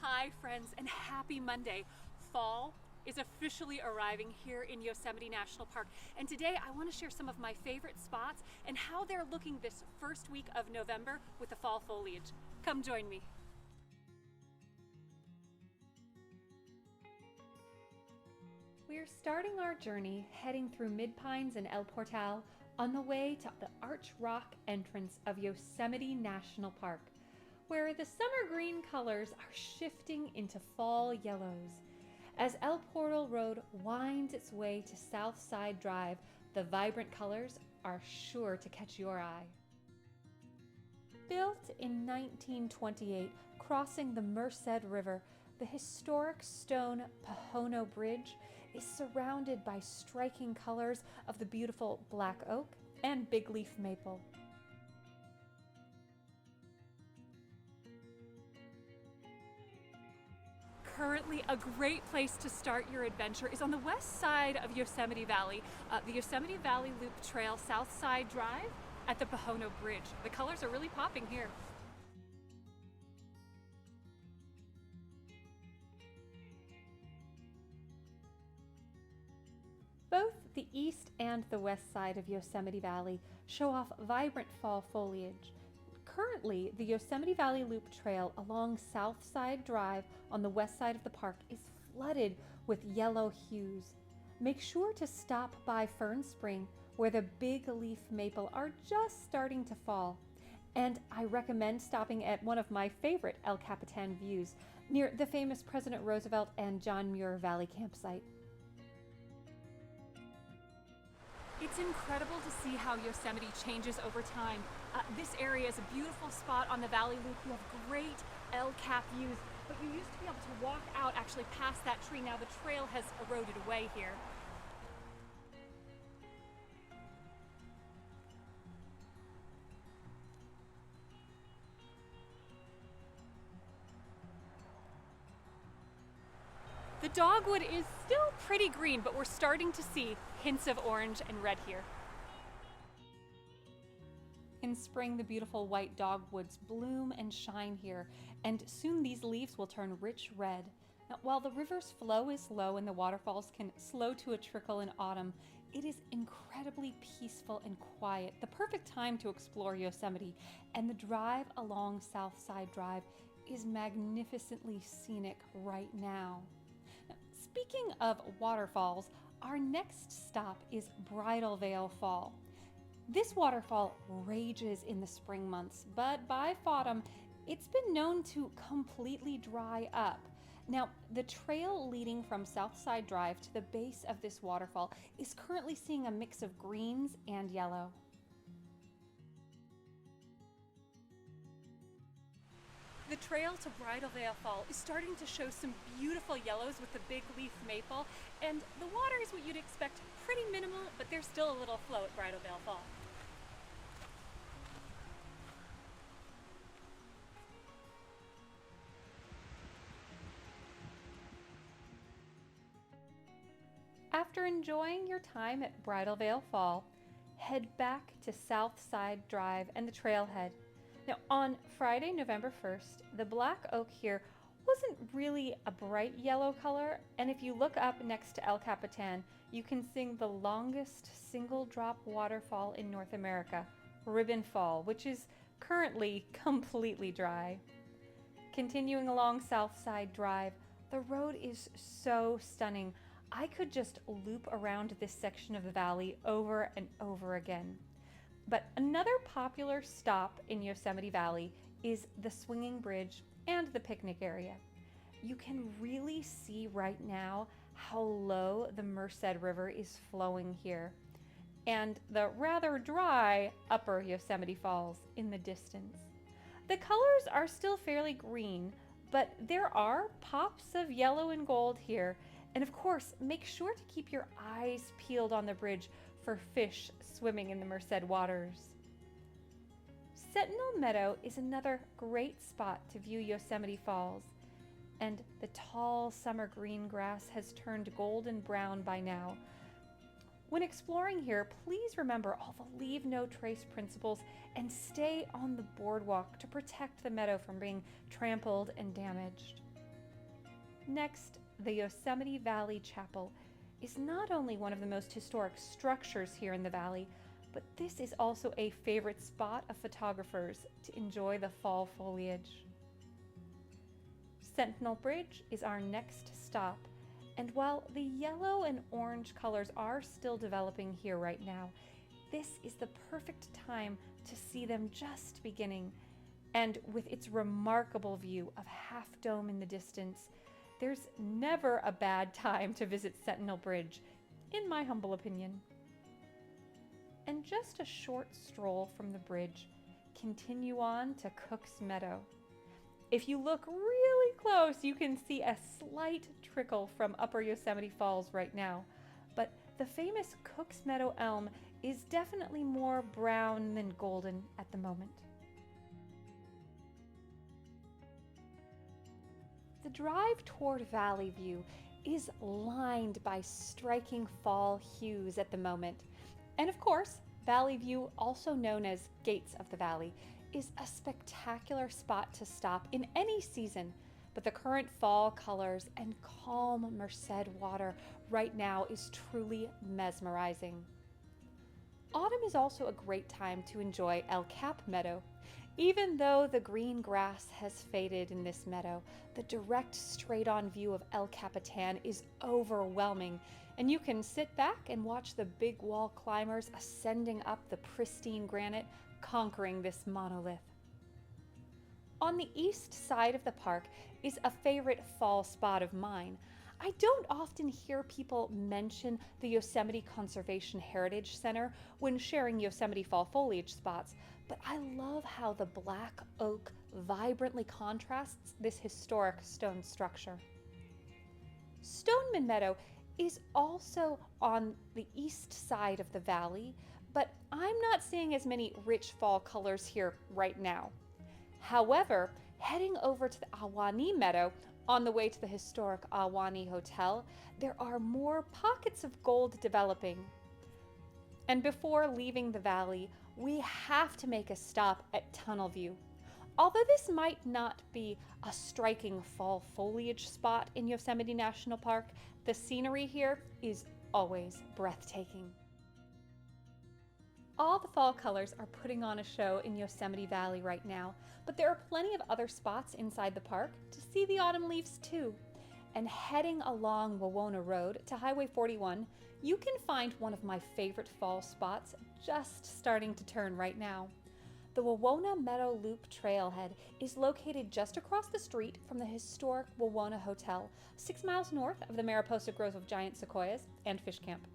Hi friends, and happy Monday. Fall is officially arriving here in Yosemite National Park, and today I want to share some of my favorite spots and how they're looking this first week of November with the fall foliage. Come join me. We're starting our journey heading through Mid-Pines and El Portal on the way to the Arch Rock entrance of Yosemite National Park, where the summer green colors are shifting into fall yellows. As El Portal Road winds its way to Southside Drive, the vibrant colors are sure to catch your eye. Built in 1928, crossing the Merced River, the historic stone Pohono Bridge is surrounded by striking colors of the beautiful black oak and big leaf maple. Currently, a great place to start your adventure is on the west side of Yosemite Valley, the Yosemite Valley Loop Trail Southside Drive at the Pohono Bridge. The colors are really popping here. Both the east and the west side of Yosemite Valley show off vibrant fall foliage. Currently, the Yosemite Valley Loop Trail along Southside Drive on the west side of the park is flooded with yellow hues. Make sure to stop by Fern Spring, where the big leaf maple are just starting to fall. And I recommend stopping at one of my favorite El Capitan views, near the famous President Roosevelt and John Muir Valley campsite. It's incredible to see how Yosemite changes over time. This area is a beautiful spot on the Valley Loop. You have great El Cap views, but you used to be able to walk out actually past that tree. Now the trail has eroded away here. The dogwood is still pretty green, but we're starting to see hints of orange and red here. In spring, the beautiful white dogwoods bloom and shine here, and soon these leaves will turn rich red. Now, while the river's flow is low and the waterfalls can slow to a trickle in autumn, it is incredibly peaceful and quiet, the perfect time to explore Yosemite, and the drive along Southside Drive is magnificently scenic right now. Now, speaking of waterfalls, our next stop is Bridalveil Fall. This waterfall rages in the spring months, but by autumn, it's been known to completely dry up. Now, the trail leading from Southside Drive to the base of this waterfall is currently seeing a mix of greens and yellow. The trail to Bridalveil Fall is starting to show some beautiful yellows with the big leaf maple, and the water is what you'd expect, pretty minimal, but there's still a little flow at Bridalveil Fall. After enjoying your time at Bridalveil Fall, head back to Southside Drive and the trailhead. Now, on Friday, November 1st, the black oak here wasn't really a bright yellow color, and if you look up next to El Capitan, you can see the longest single drop waterfall in North America, Ribbon Fall, which is currently completely dry. Continuing along Southside Drive, the road is so stunning. I could just loop around this section of the valley over and over again. But another popular stop in Yosemite Valley is the swinging bridge and the picnic area. You can really see right now how low the Merced River is flowing here, and the rather dry upper Yosemite Falls in the distance. The colors are still fairly green, but there are pops of yellow and gold here, and of course, make sure to keep your eyes peeled on the bridge for fish swimming in the Merced waters. Sentinel Meadow is another great spot to view Yosemite Falls, and the tall summer green grass has turned golden brown by now. When exploring here, please remember all the leave no trace principles and stay on the boardwalk to protect the meadow from being trampled and damaged. Next, the Yosemite Valley Chapel is not only one of the most historic structures here in the valley, but this is also a favorite spot of photographers to enjoy the fall foliage. Sentinel Bridge is our next stop, and while the yellow and orange colors are still developing here right now, this is the perfect time to see them just beginning. And with its remarkable view of Half Dome in the distance, there's never a bad time to visit Sentinel Bridge, in my humble opinion. And just a short stroll from the bridge, continue on to Cook's Meadow. If you look really close, you can see a slight trickle from Upper Yosemite Falls right now, but the famous Cook's Meadow elm is definitely more brown than golden at the moment. The drive toward Valley View is lined by striking fall hues at the moment. And of course, Valley View, also known as Gates of the Valley, is a spectacular spot to stop in any season. But the current fall colors and calm Merced water right now is truly mesmerizing. Autumn is also a great time to enjoy El Cap Meadow. Even though the green grass has faded in this meadow, the direct straight-on view of El Capitan is overwhelming, and you can sit back and watch the big wall climbers ascending up the pristine granite, conquering this monolith. On the east side of the park is a favorite fall spot of mine. I don't often hear people mention the Yosemite Conservation Heritage Center when sharing Yosemite fall foliage spots, but I love how the black oak vibrantly contrasts this historic stone structure. Stoneman Meadow is also on the east side of the valley, but I'm not seeing as many rich fall colors here right now. However, heading over to the Ahwahnee Meadow on the way to the historic Ahwahnee Hotel, there are more pockets of gold developing. And before leaving the valley, we have to make a stop at Tunnel View. Although this might not be a striking fall foliage spot in Yosemite National Park, the scenery here is always breathtaking. All the fall colors are putting on a show in Yosemite Valley right now, but there are plenty of other spots inside the park to see the autumn leaves too. And heading along Wawona Road to Highway 41, you can find one of my favorite fall spots just starting to turn right now. The Wawona Meadow Loop Trailhead is located just across the street from the historic Wawona Hotel, 6 miles north of the Mariposa Grove of giant sequoias and Fish Camp.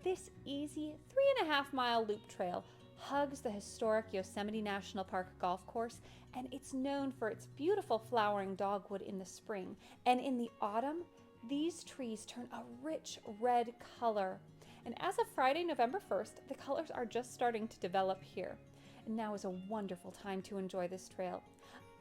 This easy 3.5-mile loop trail hugs the historic Yosemite National Park golf course, and it's known for its beautiful flowering dogwood in the spring. And in the autumn, these trees turn a rich red color. And as of Friday, November 1st, the colors are just starting to develop here. And now is a wonderful time to enjoy this trail.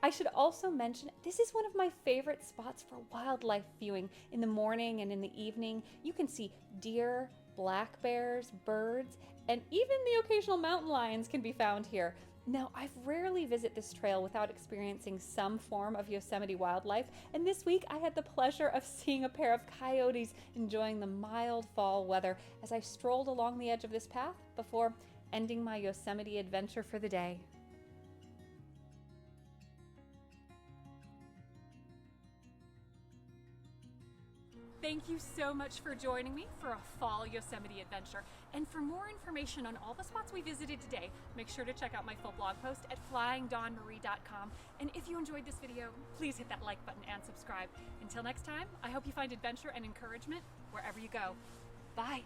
I should also mention, this is one of my favorite spots for wildlife viewing. In the morning and in the evening, you can see deer, black bears, birds, and even the occasional mountain lions can be found here. Now, I've rarely visited this trail without experiencing some form of Yosemite wildlife, and this week I had the pleasure of seeing a pair of coyotes enjoying the mild fall weather as I strolled along the edge of this path before ending my Yosemite adventure for the day. Thank you so much for joining me for a fall Yosemite adventure. And for more information on all the spots we visited today, make sure to check out my full blog post at flyingdawnmarie.com. And if you enjoyed this video, please hit that like button and subscribe. Until next time, I hope you find adventure and encouragement wherever you go. Bye.